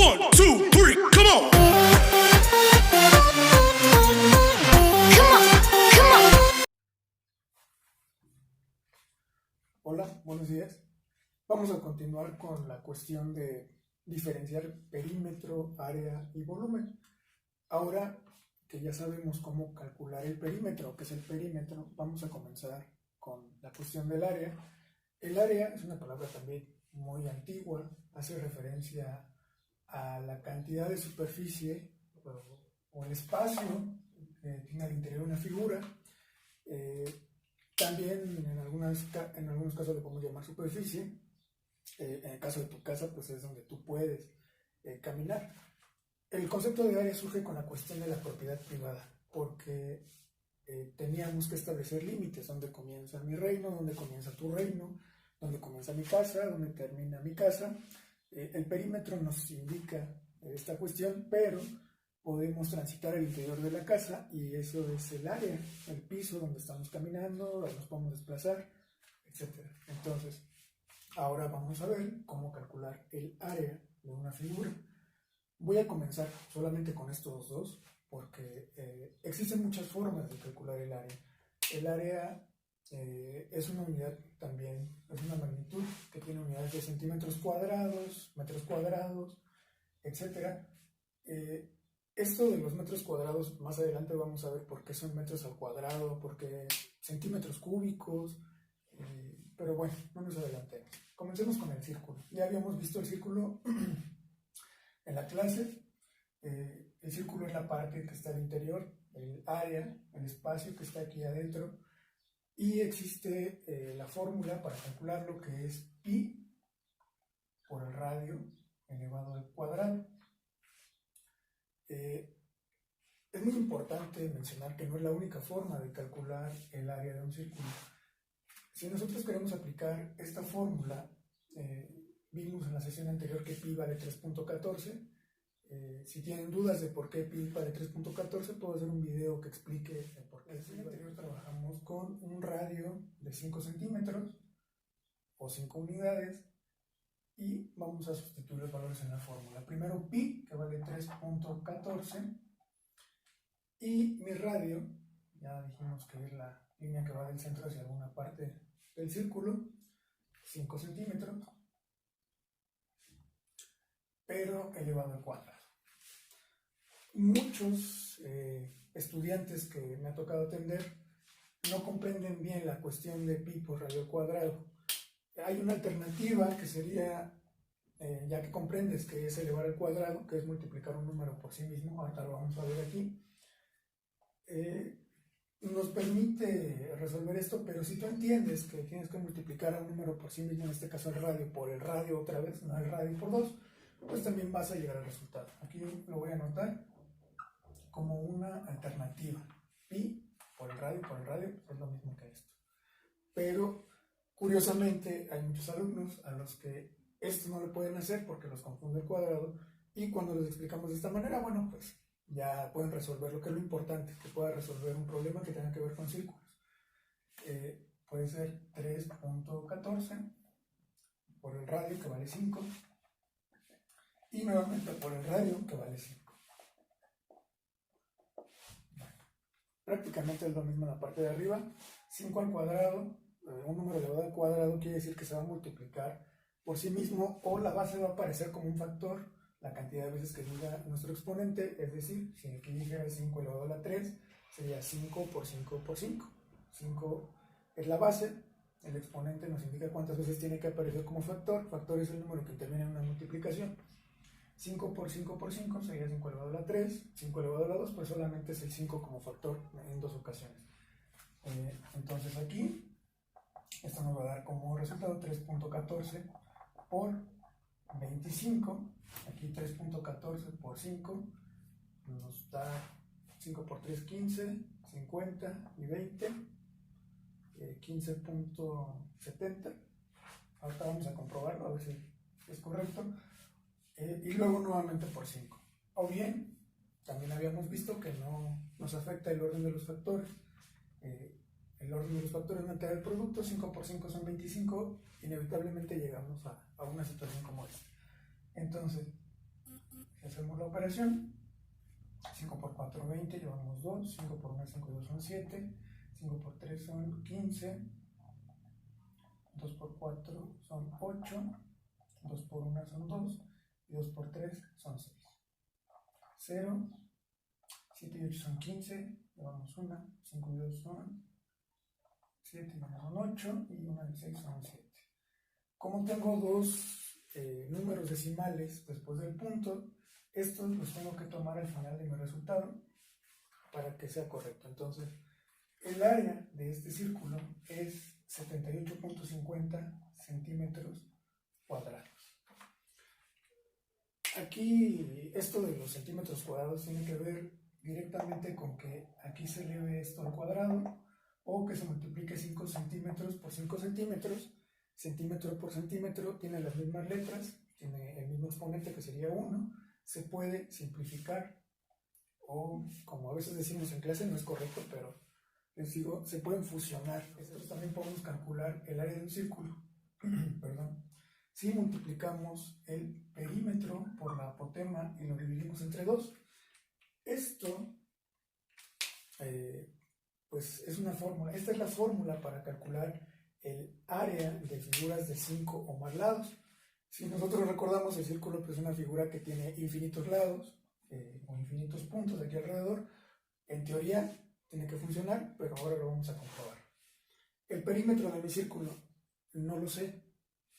1, 2, 3, come on. Hola, buenos días. Vamos a continuar con la cuestión de diferenciar perímetro, área y volumen. Ahora que ya sabemos cómo calcular el perímetro, que es el perímetro, vamos a comenzar con la cuestión del área. El área es una palabra también muy antigua, hace referencia a la cantidad de superficie o el espacio que tiene al interior una figura. También en algunos casos le podemos llamar superficie. En el caso de tu casa, pues es donde tú puedes caminar. El concepto de área surge con la cuestión de la propiedad privada, porque teníamos que establecer límites, dónde comienza mi reino, dónde comienza tu reino, dónde comienza mi casa, dónde termina mi casa. El perímetro nos indica esta cuestión, pero podemos transitar el interior de la casa y eso es el área, el piso donde estamos caminando, donde nos podemos desplazar, etc. Entonces, ahora vamos a ver cómo calcular el área de una figura. Voy a comenzar solamente con estos dos, porque existen muchas formas de calcular el área. El área es una unidad también, es una magnitud que tiene unidades de centímetros cuadrados, metros cuadrados, etc. Esto de los metros cuadrados, más adelante vamos a ver por qué son metros al cuadrado, por qué centímetros cúbicos, pero bueno, no nos adelantemos. Comencemos con el círculo. Ya habíamos visto el círculo en la clase. El círculo es la parte que está al interior, el área, el espacio que está aquí adentro, y existe la fórmula para calcular lo que es pi por el radio elevado al cuadrado. Es muy importante mencionar que no es la única forma de calcular el área de un círculo. Si nosotros queremos aplicar esta fórmula, vimos en la sesión anterior que pi vale 3.14. Si tienen dudas de por qué pi vale 3.14, puedo hacer un video que explique por qué. En la sesión anterior trabajamos con un radio de 5 centímetros o 5 unidades y vamos a sustituir los valores en la fórmula. Primero pi, que vale 3.14, y mi radio, ya dijimos que es la línea que va del centro hacia alguna parte del círculo, 5 centímetros, pero elevado al cuadrado. Muchos estudiantes que me ha tocado atender no comprenden bien la cuestión de pi por radio cuadrado. Hay una alternativa que sería, ya que comprendes que es elevar al cuadrado, que es multiplicar un número por sí mismo, ahorita lo vamos a ver aquí, nos permite resolver esto, pero si tú entiendes que tienes que multiplicar a un número por sí mismo, en este caso el radio por el radio otra vez, no el radio por 2, pues también vas a llegar al resultado. Aquí lo voy a anotar como una alternativa. Pi por el radio es lo mismo que esto. Pero curiosamente hay muchos alumnos a los que esto no lo pueden hacer porque los confunde el cuadrado, y cuando les explicamos de esta manera, bueno, pues ya pueden resolver lo que es lo importante, que pueda resolver un problema que tenga que ver con círculos. Puede ser 3.14 por el radio, que vale 5, y nuevamente por el radio, que vale 5. Prácticamente es lo mismo en la parte de arriba. 5 al cuadrado, un número elevado al cuadrado quiere decir que se va a multiplicar por sí mismo, o la base va a aparecer como un factor la cantidad de veces que diga nuestro exponente, es decir, si aquí dijera 5 elevado a la 3, sería 5 por 5 por 5. 5 es la base, el exponente nos indica cuántas veces tiene que aparecer como factor. Factor es el número que interviene en una multiplicación. 5 por 5 por 5 sería 5 elevado a la 3, 5 elevado a la 2, pues solamente es el 5 como factor en 2 ocasiones. Entonces aquí, esto nos va a dar como resultado 3.14 por 25, aquí 3.14 por 5, nos da 5 por 3, 15, 50 y 20, 15.70. Ahorita vamos a comprobarlo, a ver si es correcto. Y luego nuevamente por 5. O bien, también habíamos visto que no nos afecta el orden de los factores. El orden de los factores no altera el producto. 5 por 5 son 25. Inevitablemente llegamos a una situación como esta. Entonces, hacemos la operación. 5 por 4, 20, llevamos 2, 5 por 1, 5 y 2 son 7, 5 por 3 son 15, 2 por 4 son 8, 2 por 1 son 2, y 2 por 3 son 6. 0, 7 y 8 son 15, llevamos 1, 5 y 2 son 7 y 1 son 8, y 1 y 6 son 7. Como tengo dos números decimales después del punto, estos los tengo que tomar al final de mi resultado para que sea correcto. Entonces, el área de este círculo es 78.50 centímetros cuadrados. Aquí, esto de los centímetros cuadrados tiene que ver directamente con que aquí se eleve esto al cuadrado, o que se multiplique 5 centímetros por 5 centímetros. Centímetro por centímetro tiene las mismas letras, tiene el mismo exponente que sería 1, se puede simplificar, o como a veces decimos en clase, no es correcto, pero les digo, se pueden fusionar. Entonces también podemos calcular el área de un círculo. Perdón. Si multiplicamos el perímetro por la apotema y lo dividimos entre 2, esto pues es una fórmula. Esta es la fórmula para calcular el área de figuras de 5 o más lados. Si nosotros recordamos, el círculo pues, es una figura que tiene infinitos lados o infinitos puntos aquí alrededor. En teoría tiene que funcionar, pero ahora lo vamos a comprobar. El perímetro de mi círculo no lo sé,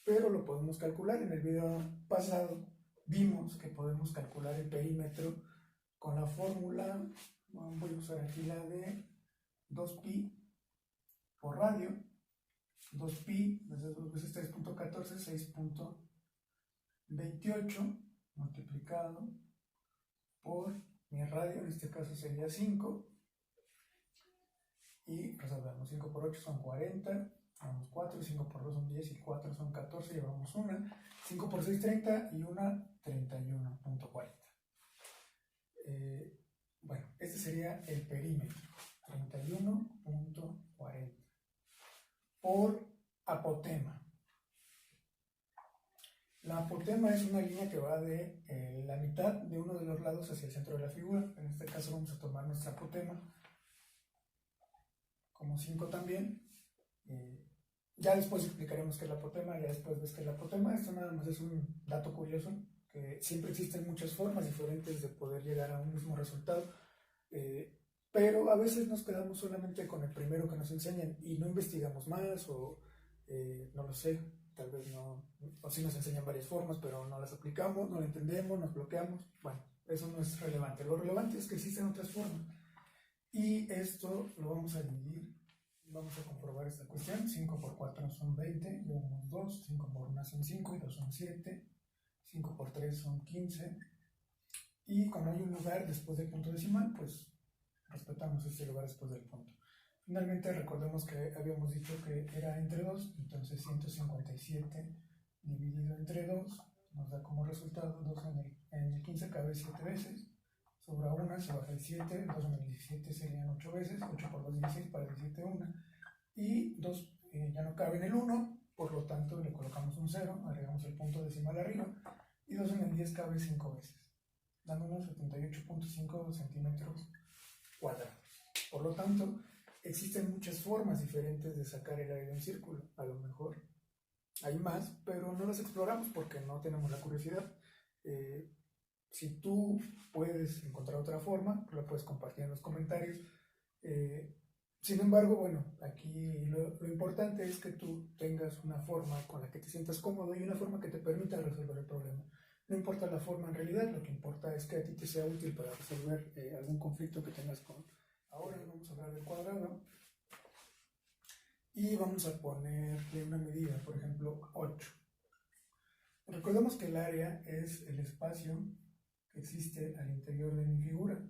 pero lo podemos calcular. En el video pasado vimos que podemos calcular el perímetro con la fórmula, voy a usar aquí la de 2pi por radio. 2pi desde 2 veces 3.14, 6.28 multiplicado por mi radio, en este caso sería 5, y resolvemos. 5 por 8 son 40, llevamos 4, 5 por 2 son 10 y 4 son 14, llevamos 1, 5 por 6 30 y 1 31.40. Bueno, este sería el perímetro, 31.40 por apotema. La apotema es una línea que va de la mitad de uno de los lados hacia el centro de la figura. En este caso vamos a tomar nuestra apotema como 5 también. Ya después explicaremos qué es la apotema, ya después ves qué es la apotema. Esto nada más es un dato curioso, que siempre existen muchas formas diferentes de poder llegar a un mismo resultado. Pero a veces nos quedamos solamente con el primero que nos enseñan y no investigamos más, o no lo sé, tal vez no, o sí nos enseñan varias formas, pero no las aplicamos, no lo entendemos, nos bloqueamos. Bueno, eso no es relevante. Lo relevante es que existen otras formas. Y esto lo vamos a dividir, vamos a comprobar esta cuestión. 5 por 4 son 20, llevamos 2, 5 por 1 son 5 y 2 son 7, 5 por 3 son 15. Y como hay un lugar después del punto decimal, pues respetamos este lugar después del punto. Finalmente recordemos que habíamos dicho que era entre 2, entonces 157 dividido entre 2 nos da como resultado 2 en el 15 cabe 7 veces, sobra 1, se baja el 7, 2 en el 17 serían 8 veces, 8 por 2 16 para 17 1, y 2 ya no cabe en el 1, por lo tanto le colocamos un 0, agregamos el punto decimal arriba, y 2 en el 10 cabe 5 veces, dándonos 78.5 centímetros cuadrados. Por lo tanto, existen muchas formas diferentes de sacar el área de un círculo. A lo mejor hay más, pero no las exploramos porque no tenemos la curiosidad. Si tú puedes encontrar otra forma, la puedes compartir en los comentarios. Sin embargo, bueno, aquí lo importante es que tú tengas una forma con la que te sientas cómodo y una forma que te permita resolver el problema. No importa la forma en realidad, lo que importa es que a ti te sea útil para resolver algún conflicto que tengas con. Ahora vamos a hablar del cuadrado y vamos a ponerle una medida, por ejemplo 8. Recordemos que el área es el espacio que existe al interior de mi figura.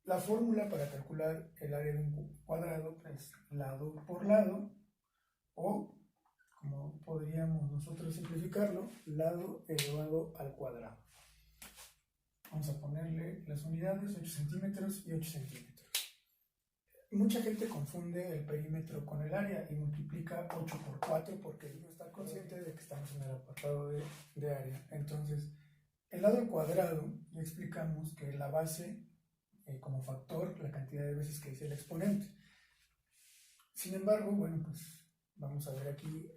La fórmula para calcular el área de un cuadrado es lado por lado, o como podríamos nosotros simplificarlo, lado elevado al cuadrado. Vamos a ponerle las unidades, 8 centímetros y 8 centímetros. Mucha gente confunde el perímetro con el área y multiplica 8 por 4 porque no está consciente de que estamos en el apartado de área. Entonces, el lado al cuadrado, ya explicamos que la base, como factor, la cantidad de veces que dice el exponente. Sin embargo, bueno, pues vamos a ver aquí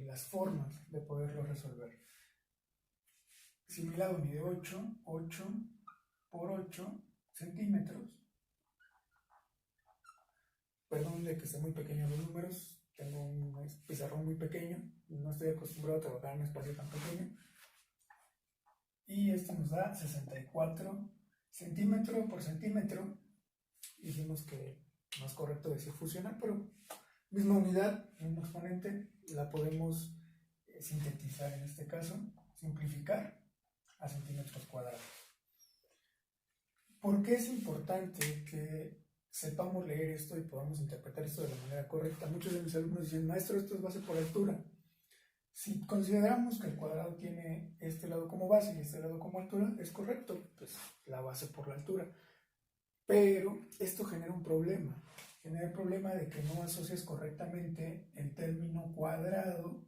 las formas de poderlo resolver. Si mi lado mide 8 por 8 centímetros, perdón de que estén muy pequeños los números, tengo un pizarrón muy pequeño, no estoy acostumbrado a trabajar en un espacio tan pequeño, y esto nos da 64 centímetro por centímetro. Dijimos que no es correcto decir fusionar, pero misma unidad, mismo exponente, la podemos sintetizar en este caso, simplificar a centímetros cuadrados. ¿Por qué es importante que sepamos leer esto y podamos interpretar esto de la manera correcta? Muchos de mis alumnos dicen, maestro, esto es base por altura. Si consideramos que el cuadrado tiene este lado como base y este lado como altura, es correcto, pues la base por la altura. Pero esto genera un problema. Genera el problema de que no asocias correctamente el término cuadrado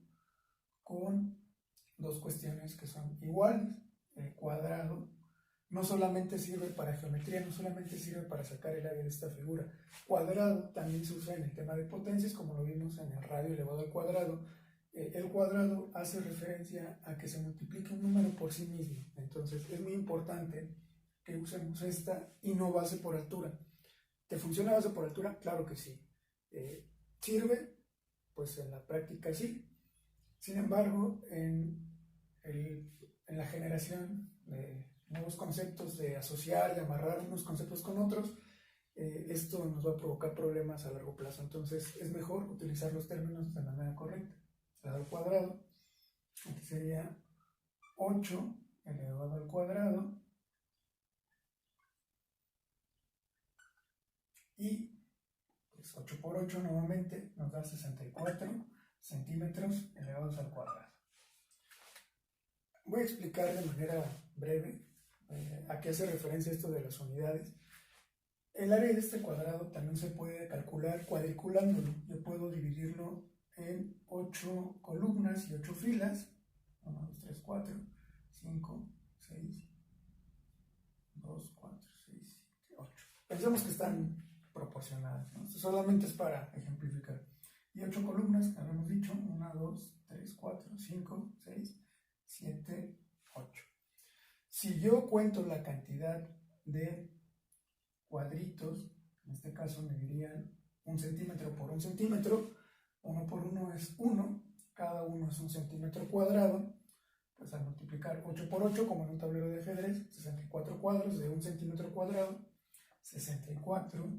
con dos cuestiones que son iguales. El cuadrado no solamente sirve para geometría, no solamente sirve para sacar el área de esta figura. Cuadrado también se usa en el tema de potencias, como lo vimos en el radio elevado al cuadrado. El cuadrado hace referencia a que se multiplique un número por sí mismo. Entonces es muy importante que usemos esta y no base por altura. ¿Te funciona base por altura? Claro que sí. ¿Sirve? Pues en la práctica sí. Sin embargo, en la generación de nuevos conceptos, de asociar, de amarrar unos conceptos con otros, esto nos va a provocar problemas a largo plazo. Entonces es mejor utilizar los términos de manera correcta. Lado al cuadrado, aquí sería 8 elevado al cuadrado, y pues 8 por 8 nuevamente nos da 64 centímetros elevados al cuadrado. Voy a explicar de manera breve a qué hace referencia esto de las unidades. El área de este cuadrado también se puede calcular cuadriculándolo. Yo puedo dividirlo en 8 columnas y 8 filas. 1, 2, 3, 4, 5, 6, 2, 4, 6, 7, 8. Pensemos que están proporcionadas, ¿no? Esto solamente es para ejemplificar. Y 8 columnas, que habíamos dicho, 1, 2, 3, 4, 5, 6, 7, 8. Si yo cuento la cantidad de cuadritos, en este caso me dirían 1 centímetro por 1 centímetro, 1 por 1 es 1, cada uno es 1 centímetro cuadrado, pues al multiplicar 8 por 8, como en un tablero de ajedrez, 64 cuadros de 1 centímetro cuadrado, 64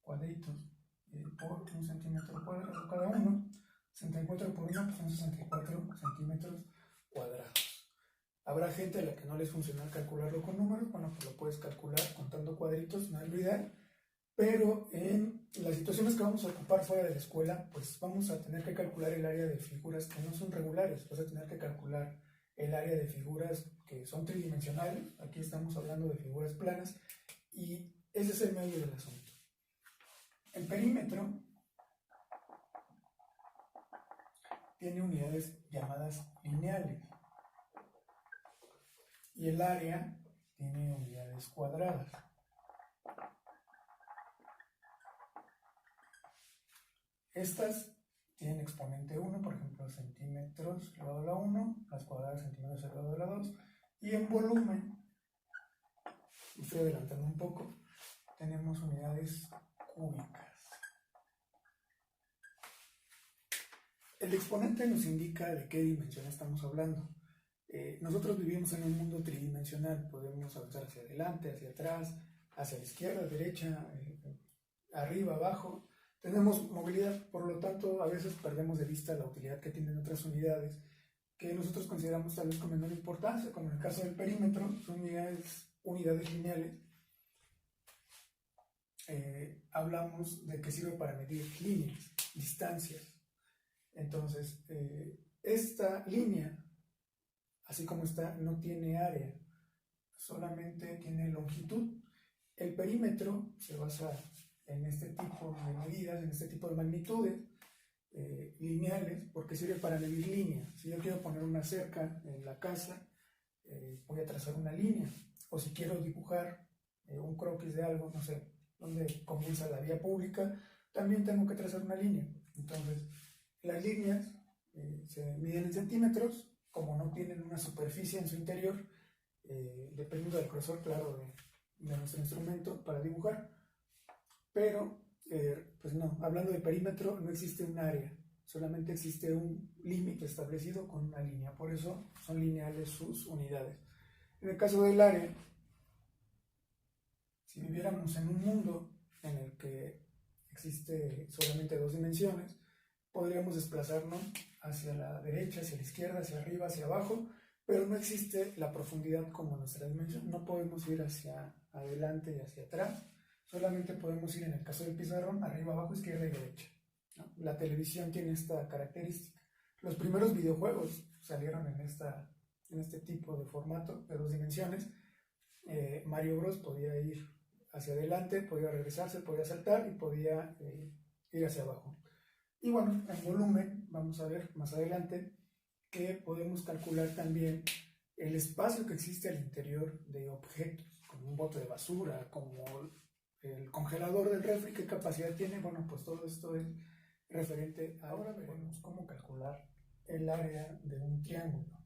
cuadritos por 1 centímetro cuadrado cada uno, 64 por 1 son 64 centímetros cuadrados. Habrá gente a la que no les funciona calcularlo con números, bueno, pues lo puedes calcular contando cuadritos, no es lo ideal, pero en las situaciones que vamos a ocupar fuera de la escuela, pues vamos a tener que calcular el área de figuras que no son regulares, vas a tener que calcular el área de figuras que son tridimensionales, aquí estamos hablando de figuras planas, y ese es el medio del asunto. El perímetro tiene unidades llamadas lineales y el área tiene unidades cuadradas. Estas tienen exponente 1, por ejemplo, centímetros elevado a la 1, las cuadradas centímetros elevado a la 2, y en volumen, estoy adelantando un poco, tenemos unidades cúbicas. El exponente nos indica de qué dimensión estamos hablando. Nosotros vivimos en un mundo tridimensional, podemos avanzar hacia adelante, hacia atrás, hacia la izquierda, derecha, arriba, abajo. Tenemos movilidad, por lo tanto, a veces perdemos de vista la utilidad que tienen otras unidades que nosotros consideramos tal vez con menor importancia, como en el caso del perímetro, son unidades lineales. Hablamos de que sirve para medir líneas, distancias. Entonces, esta línea, así como está, no tiene área, solamente tiene longitud. El perímetro se basa en este tipo de medidas, en este tipo de magnitudes lineales, porque sirve para medir líneas. Si yo quiero poner una cerca en la casa, voy voy a trazar una línea. O si quiero dibujar un croquis de algo, no sé, donde comienza la vía pública, también tengo que trazar una línea. Entonces, las líneas se miden en centímetros, como no tienen una superficie en su interior, dependiendo del grosor, claro, de nuestro instrumento para dibujar. Pero, pues no, hablando de perímetro, no existe un área, solamente existe un límite establecido con una línea, por eso son lineales sus unidades. En el caso del área, si viviéramos en un mundo en el que existe solamente dos dimensiones, podríamos desplazarnos hacia la derecha, hacia la izquierda, hacia arriba, hacia abajo, pero no existe la profundidad como nuestra dimensión. No podemos ir hacia adelante y hacia atrás, solamente podemos ir, en el caso del pizarrón, arriba, abajo, izquierda y derecha, ¿no? La televisión tiene esta característica. Los primeros videojuegos salieron en este tipo de formato de dos dimensiones. Mario Bros podía ir hacia adelante, podía regresarse, podía saltar y podía ir hacia abajo. Y bueno, en volumen vamos a ver más adelante que podemos calcular también el espacio que existe al interior de objetos, como un bote de basura, como el congelador del refri, qué capacidad tiene. Bueno, pues todo esto es referente. Ahora veremos cómo calcular el área de un triángulo.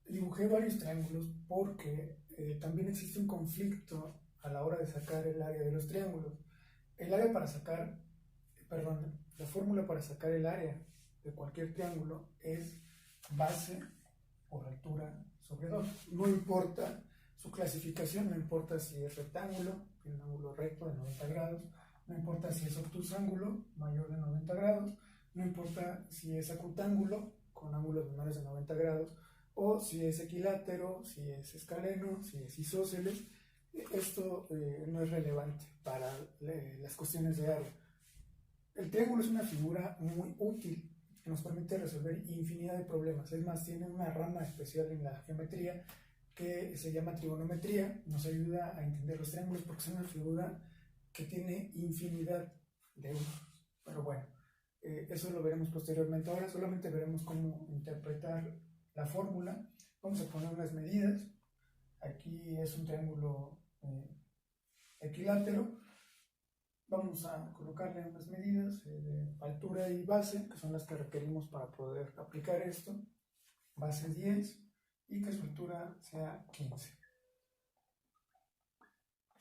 Dibujé varios triángulos porque también existe un conflicto a la hora de sacar el área de los triángulos. La fórmula para sacar el área de cualquier triángulo es base por altura sobre 2. No importa su clasificación, no importa si es rectángulo, un ángulo recto de 90 grados, no importa si es obtusángulo mayor de 90 grados, no importa si es acutángulo con ángulos menores de 90 grados, o si es equilátero, si es escaleno, si es isósceles. Esto no es relevante para las cuestiones de área. El triángulo es una figura muy útil que nos permite resolver infinidad de problemas. Es más, tiene una rama especial en la geometría que se llama trigonometría. Nos ayuda a entender los triángulos porque es una figura que tiene infinidad de usos. Pero bueno, eso lo veremos posteriormente. Ahora solamente veremos cómo interpretar la fórmula. Vamos a poner unas medidas. Aquí es un triángulo equilátero. Vamos a colocarle unas medidas de altura y base, que son las que requerimos para poder aplicar esto. Base 10 y que su altura sea 15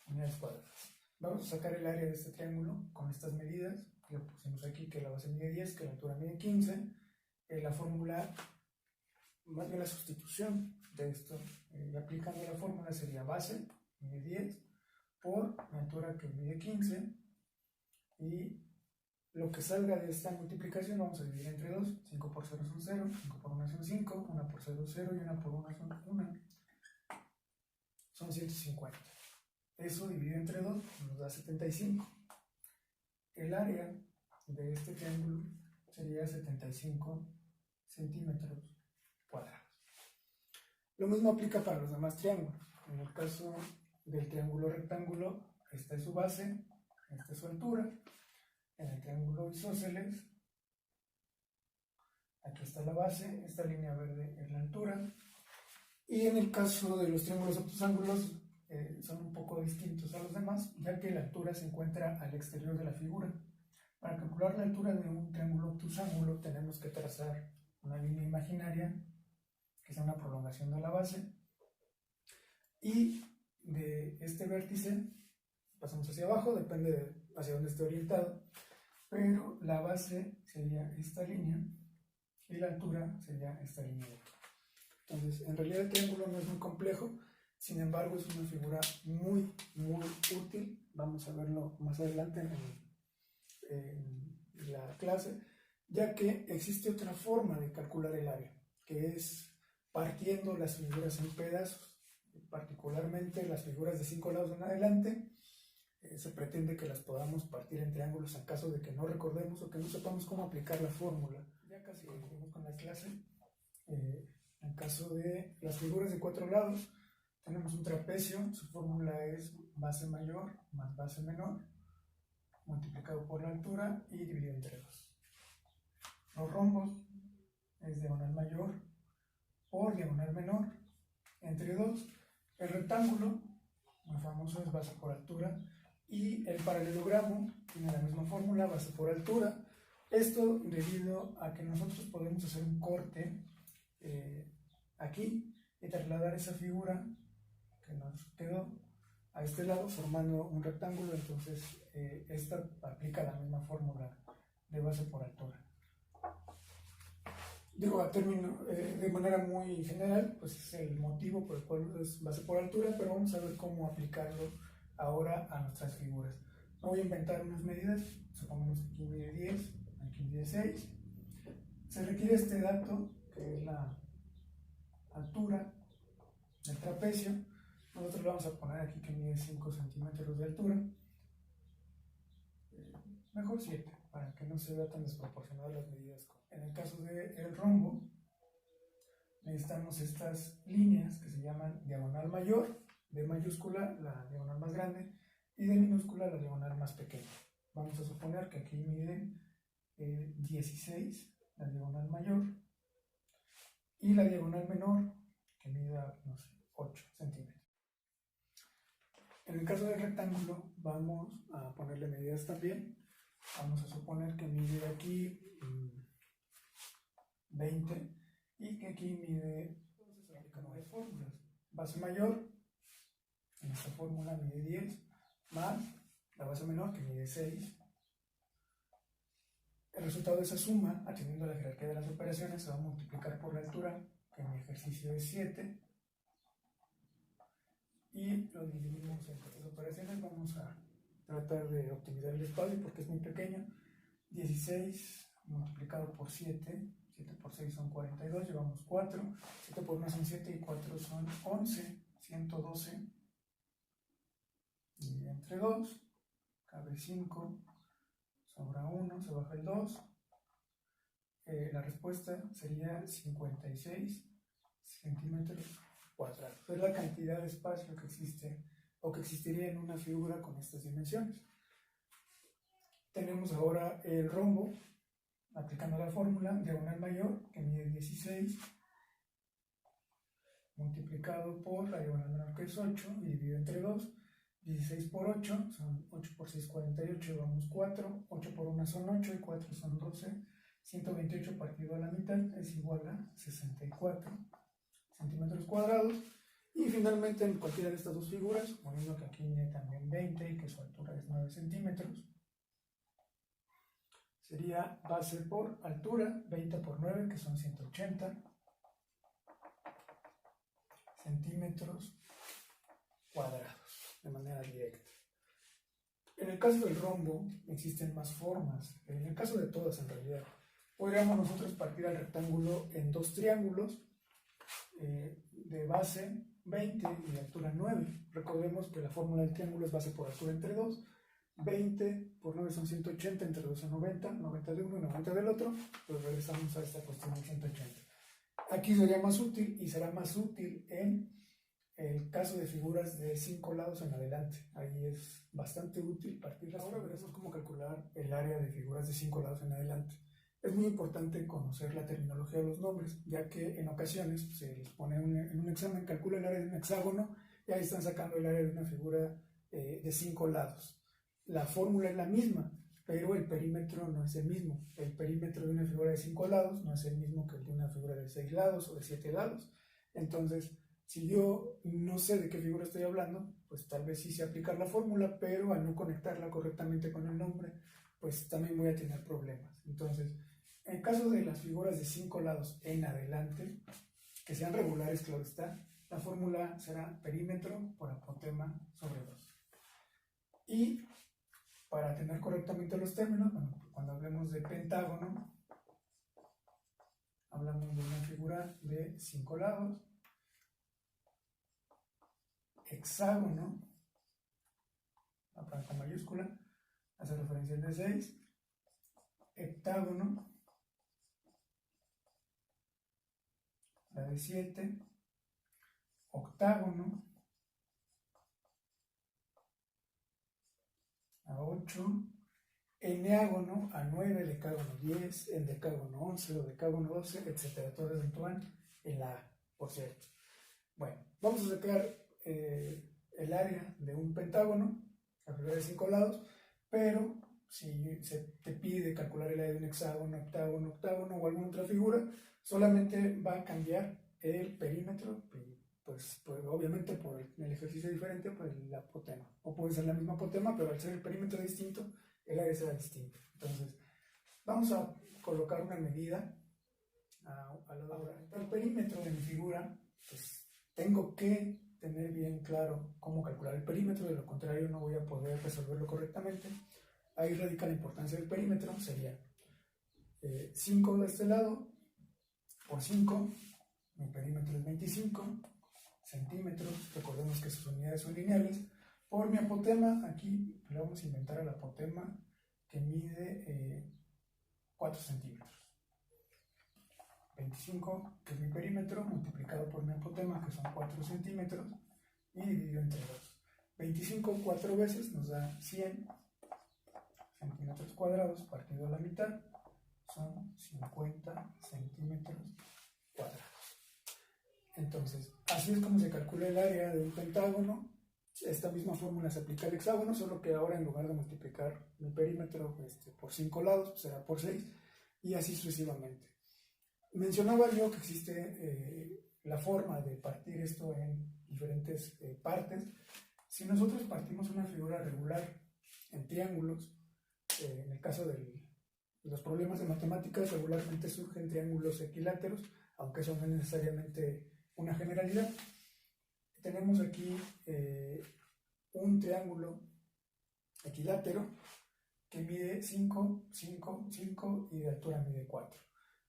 unidades cuadradas. Vamos a sacar el área de este triángulo con estas medidas. Le pusimos aquí que la base mide 10, que la altura mide 15. La fórmula, más bien la sustitución de esto, aplicando la fórmula sería base mide 10 por la altura que mide 15. Y lo que salga de esta multiplicación lo vamos a dividir entre 2. 5 por 0 son 0, 5 por 1 son 5, 1 por 0 es 0 y 1 por 1 son 1. Son 150. Eso dividido entre 2 nos da 75. El área de este triángulo sería 75 centímetros cuadrados. Lo mismo aplica para los demás triángulos. En el caso del triángulo rectángulo, esta es su base, esta es su altura. En el triángulo isósceles, aquí está la base, esta línea verde es la altura. Y en el caso de los triángulos obtusángulos, son un poco distintos a los demás, ya que la altura se encuentra al exterior de la figura. Para calcular la altura de un triángulo obtusángulo tenemos que trazar una línea imaginaria, que sea una prolongación de la base, y de este vértice pasamos hacia abajo, depende de hacia dónde esté orientado, pero la base sería esta línea y la altura sería esta línea de aquí. Entonces, en realidad el triángulo no es muy complejo, sin embargo es una figura muy, muy útil. Vamos a verlo más adelante en la clase, ya que existe otra forma de calcular el área, que es partiendo las figuras en pedazos, particularmente las figuras de 5 lados en adelante. Se pretende que las podamos partir en triángulos en caso de que no recordemos o que no sepamos cómo aplicar la fórmula. Ya casi concluimos con la clase. En caso de las figuras de 4 lados, tenemos un trapecio. Su fórmula es base mayor más base menor multiplicado por la altura y dividido entre 2. Los rombos es diagonal mayor por diagonal menor entre 2. El rectángulo, muy famoso, es base por altura, y el paralelogramo tiene la misma fórmula, base por altura. Esto debido a que nosotros podemos hacer un corte aquí y trasladar esa figura que nos quedó a este lado formando un rectángulo. Entonces esta aplica la misma fórmula de base por altura. Digo, a término, de manera muy general, pues es el motivo por el cual es base por altura, pero vamos a ver cómo aplicarlo ahora a nuestras figuras. No voy a inventar unas medidas, supongamos que aquí mide 10, aquí mide 6. Se requiere este dato, que es la altura del trapecio. Nosotros le vamos a poner aquí que mide 5 centímetros de altura. Mejor 7, para que no se vea tan desproporcionado las medidas. En el caso del rombo, necesitamos estas líneas que se llaman diagonal mayor, de mayúscula la diagonal más grande y de minúscula la diagonal más pequeña. Vamos a suponer que aquí mide 16 la diagonal mayor y la diagonal menor que mida, no sé, 8 centímetros. En el caso del rectángulo vamos a ponerle medidas también. Vamos a suponer que mide aquí 20 y que aquí mide, entonces se aplican varias fórmulas. Base mayor, en esta fórmula mide 10, más la base menor que mide 6. El resultado de esa suma, atendiendo a la jerarquía de las operaciones, se va a multiplicar por la altura, que en mi ejercicio es 7, y lo dividimos entre las operaciones. Vamos a tratar de optimizar el espacio porque es muy pequeño. 16 multiplicado por 7, 7 por 6 son 42, llevamos 4, 7 por 1 son 7 y 4 son 11, 112, y entre 2, cabe 5, sobra 1, se baja el 2, la respuesta sería 56 centímetros cuadrados. Es la cantidad de espacio que existe o que existiría en una figura con estas dimensiones. Tenemos ahora el rombo, aplicando la fórmula, diagonal mayor, que mide 16, multiplicado por la diagonal menor, que es 8, y dividido entre 2. 16 por 8, son 8 por 6, 48, llevamos 4, 8 por 1 son 8 y 4 son 12, 128 partido a la mitad es igual a 64 centímetros cuadrados. Y finalmente, en cualquiera de estas dos figuras, poniendo que aquí mide también 20 y que su altura es 9 centímetros, sería base por altura, 20 por 9, que son 180 centímetros cuadrados, de manera directa. En el caso del rombo, existen más formas. En el caso de todas, en realidad, podríamos nosotros partir al rectángulo en dos triángulos de base 20 y de altura 9. Recordemos que la fórmula del triángulo es base por altura entre 2. 20 por 9 son 180, entre 2 son 90, 90 de uno y 90 del otro, pues regresamos a esta cuestión de 180. Aquí sería más útil y será más útil en el caso de figuras de 5 lados en adelante. Ahí es bastante útil partirlas. Ahora veremos cómo calcular el área de figuras de 5 lados en adelante. Es muy importante conocer la terminología de los nombres, ya que en ocasiones se les pone en un examen, calcula el área de un hexágono y ahí están sacando el área de una figura de 5 lados. La fórmula es la misma, pero el perímetro no es el mismo. El perímetro de una figura de 5 lados no es el mismo que el de una figura de 6 lados o de 7 lados. Entonces, si yo no sé de qué figura estoy hablando, pues tal vez sí sé aplicar la fórmula, pero al no conectarla correctamente con el nombre, pues también voy a tener problemas. Entonces, en caso de las figuras de 5 lados en adelante, que sean regulares, claro está, la fórmula será perímetro por apotema sobre 2. Y para tener correctamente los términos, bueno, cuando hablemos de pentágono, hablamos de una figura de 5 lados. Hexágono, la planta mayúscula, hace referencia al de 6. Heptágono, la de 7. Octágono, a 8. Eneágono, a 9. Decágono 10. Endecágono 11. Dodecágono 12, etc. Todas actúan en la A, por cierto. Bueno, vamos a sacar el área de un pentágono, la figura de 5 lados, pero si se te pide calcular el área de un hexágono, octágono o alguna otra figura, solamente va a cambiar el perímetro, pues obviamente por el ejercicio diferente, pues el apotema. O puede ser la misma apotema, pero al ser el perímetro distinto, el área será distinto. Entonces, vamos a colocar una medida a la hora. El perímetro de mi figura, pues tengo que tener bien claro cómo calcular el perímetro, de lo contrario no voy a poder resolverlo correctamente. Ahí radica la importancia del perímetro, sería 5 de este lado por 5, mi perímetro es 25 centímetros, recordemos que sus unidades son lineales, por mi apotema, aquí le vamos a inventar al apotema que mide 4 centímetros. 25, que es mi perímetro, multiplicado por mi apotema, que son 4 centímetros, y dividido entre 2. 25 4 veces nos da 100 centímetros cuadrados, partido a la mitad, son 50 centímetros cuadrados. Entonces, así es como se calcula el área de un pentágono. Esta misma fórmula se aplica al hexágono, solo que ahora en lugar de multiplicar mi perímetro por 5 lados, será por 6, y así sucesivamente. Mencionaba yo que existe la forma de partir esto en diferentes partes. Si nosotros partimos una figura regular en triángulos, en el caso de los problemas de matemáticas regularmente surgen triángulos equiláteros, aunque eso no es necesariamente una generalidad. Tenemos aquí un triángulo equilátero que mide 5, 5, 5 y de altura mide 4.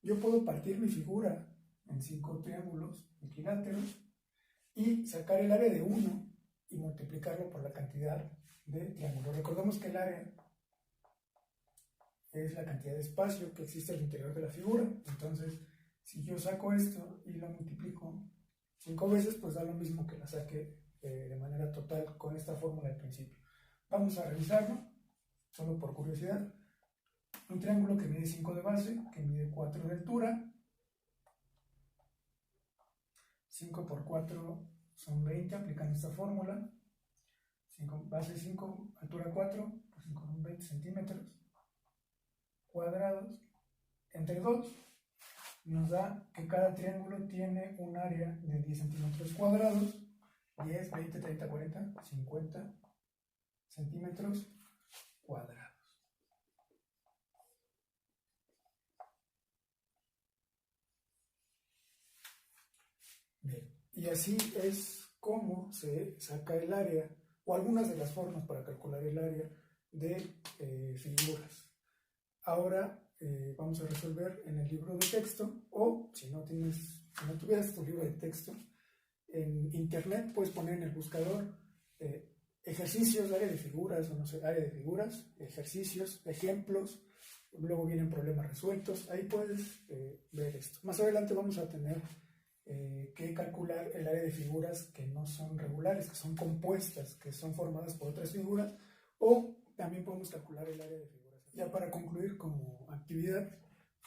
Yo puedo partir mi figura en 5 triángulos equiláteros y sacar el área de uno y multiplicarlo por la cantidad de triángulos. Recordemos que el área es la cantidad de espacio que existe al interior de la figura. Entonces, si yo saco esto y lo multiplico 5 veces, pues da lo mismo que la saque de manera total con esta fórmula del principio. Vamos a revisarlo, solo por curiosidad. Un triángulo que mide 5 de base, que mide 4 de altura. 5 por 4 son 20, aplicando esta fórmula. Base 5, altura 4, por 5 son 20 centímetros cuadrados. Entre 2 nos da que cada triángulo tiene un área de 10 centímetros cuadrados. 10, 20, 30, 40, 50 centímetros cuadrados. Bien, y así es como se saca el área, o algunas de las formas para calcular el área de figuras. Ahora vamos a resolver en el libro de texto, o si no tuvieras tu libro de texto, en internet puedes poner en el buscador ejercicios, área de figuras, o no sé, área de figuras, ejercicios, ejemplos, luego vienen problemas resueltos, ahí puedes ver esto. Más adelante vamos a tener que calcular el área de figuras que no son regulares, que son compuestas, que son formadas por otras figuras, o también podemos calcular el área de figuras. Ya para concluir como actividad,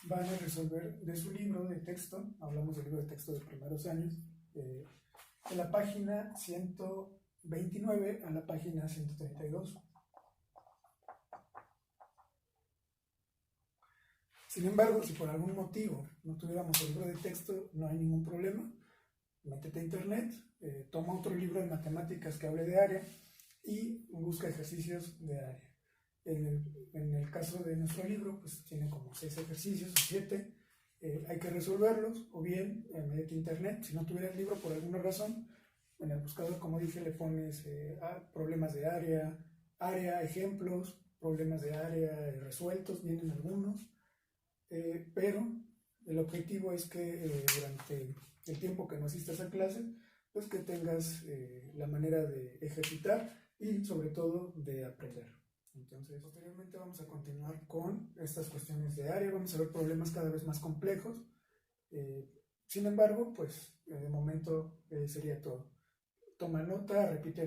van a resolver de su libro de texto, hablamos del libro de texto de primeros años, de la página 129 a la página 132. Sin embargo, si por algún motivo no tuviéramos el libro de texto, no hay ningún problema. Métete a internet, toma otro libro de matemáticas que hable de área y busca ejercicios de área. En el caso de nuestro libro, pues tiene como 6 ejercicios o 7. Hay que resolverlos, o bien métete a internet. Si no tuvieras el libro por alguna razón, en el buscador, como dije, le pones problemas de área, ejemplos, problemas de área resueltos, vienen algunos. Pero el objetivo es que durante el tiempo que no asistas a clase, pues que tengas la manera de ejercitar y sobre todo de aprender. Entonces, posteriormente vamos a continuar con estas cuestiones de área, vamos a ver problemas cada vez más complejos. Sin embargo, pues de momento sería todo. Toma nota, repite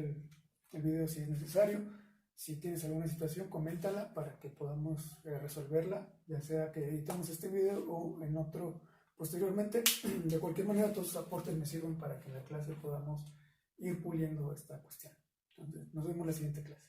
el video si es necesario. Si tienes alguna situación, coméntala para que podamos resolverla, ya sea que editemos este video o en otro posteriormente. De cualquier manera, todos sus aportes me sirven para que en la clase podamos ir puliendo esta cuestión. Entonces, nos vemos en la siguiente clase.